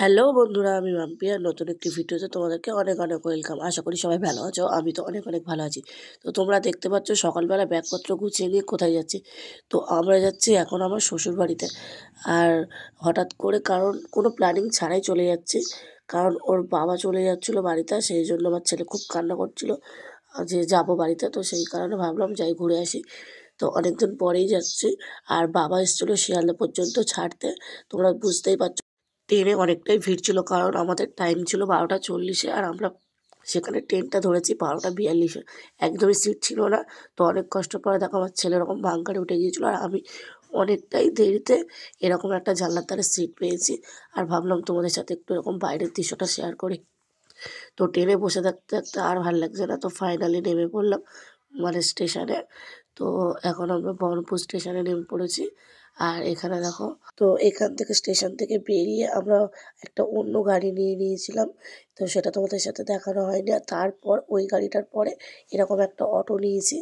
Hello বন্ধুরা, আমি মাম্পি আর নতুন একটি ভিডিওতে তোমাদেরকে অনেক অনেক ওয়েলকাম। আশা করি সবাই ভালো আছো। আমি তো অনেক অনেক ভালো আছি। তো তোমরা দেখতে পাচ্ছ সকালবেলা ব্যাগপত্র গুছিয়ে নিয়ে কোথায় যাচ্ছি। তো আমরা যাচ্ছি এখন আমার শ্বশুর বাড়িতে। আর হঠাৎ করে কারণ কোনো প্ল্যানিং ছাড়াই চলে যাচ্ছি, কারণ ওর বাবা চলে যাচ্ছিলো বাড়িতে, সেই জন্য আমার ছেলে খুব কান্না করছিল যে যাবো বাড়িতে। তো সেই কারণে ভাবলাম যাই ঘুরে আসি। তো অনেকদিন পরেই যাচ্ছি। আর বাবা এসেছিলো শিয়ালদা পর্যন্ত ছাড়তে। তোমরা বুঝতেই পারছো ট্রেনে অনেকটাই ভিড় ছিল, কারণ আমাদের টাইম ছিল 12:40-এ আর আমরা সেখানে ট্রেনটা ধরেছি 12:42-এ। একদমই সিট ছিল না। তো অনেক কষ্ট করে দেখো আমার ছেলে এরকম বাঙ্কারে উঠে গিয়েছিলো, আর আমি অনেকটাই দেরিতে এরকম একটা জানলার ধারে সিট পেয়েছি। আর ভাবলাম তোমাদের সাথে একটু এরকম বাইরের দৃশ্যটা শেয়ার করি। তো ট্রেনে বসে থাকতে থাকতে আর ভালো লাগছে না, তো ফাইনালি নেমে পড়লাম মানে স্টেশনে। তো এখন আমরা বহরমপুর স্টেশনে নেমে পড়েছি। আর এখানে দেখো, তো এখান থেকে স্টেশন থেকে বেরিয়ে আমরা একটা অন্য গাড়ি নিয়ে নিয়েছিলাম। তো সেটা তোমাদের সাথে দেখানো হয়নি। আর তারপর ওই গাড়িটার পরে এরকম একটা অটো নিয়েছি।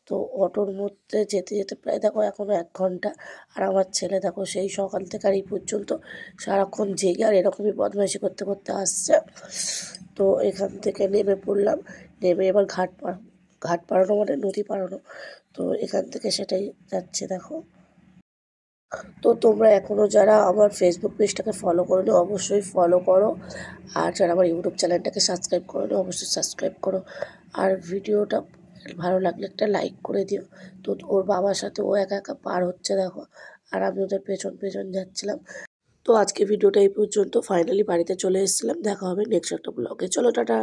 তো অটোর মধ্যে যেতে যেতে প্রায় দেখো এখনও 1 ঘন্টা। আর আমার ছেলে দেখো সেই সকাল থেকে আর এই পর্যন্ত সারাক্ষণ জেগে আর এরকমই বদমাইশি করতে করতে আসছে। তো এখান থেকে নেমে পড়লাম। নেমে এবার ঘাট পাড়ানো মানে নদী পাড়ানো। তো এখান থেকে সেটাই যাচ্ছে দেখো। তো তোমরা এখনও যারা আমার ফেসবুক পেজটাকে ফলো করোনি অবশ্যই ফলো করো। আর যারা আমার ইউটিউব চ্যানেলটাকে সাবস্ক্রাইব করোনি অবশ্যই সাবস্ক্রাইব করো। আর ভিডিওটা ভালো লাগলে একটা লাইক করে দিও। তো ওর বাবার সাথে ও একা একা পার হচ্ছে দেখো, আর আমি ওদের পেছন পেছন যাচ্ছিলাম। তো আজকে ভিডিওটা এই পর্যন্ত। ফাইনালি বাড়িতে চলে এসেছিলাম। দেখা হবে নেক্সট একটা ব্লগে। চলো টাটা।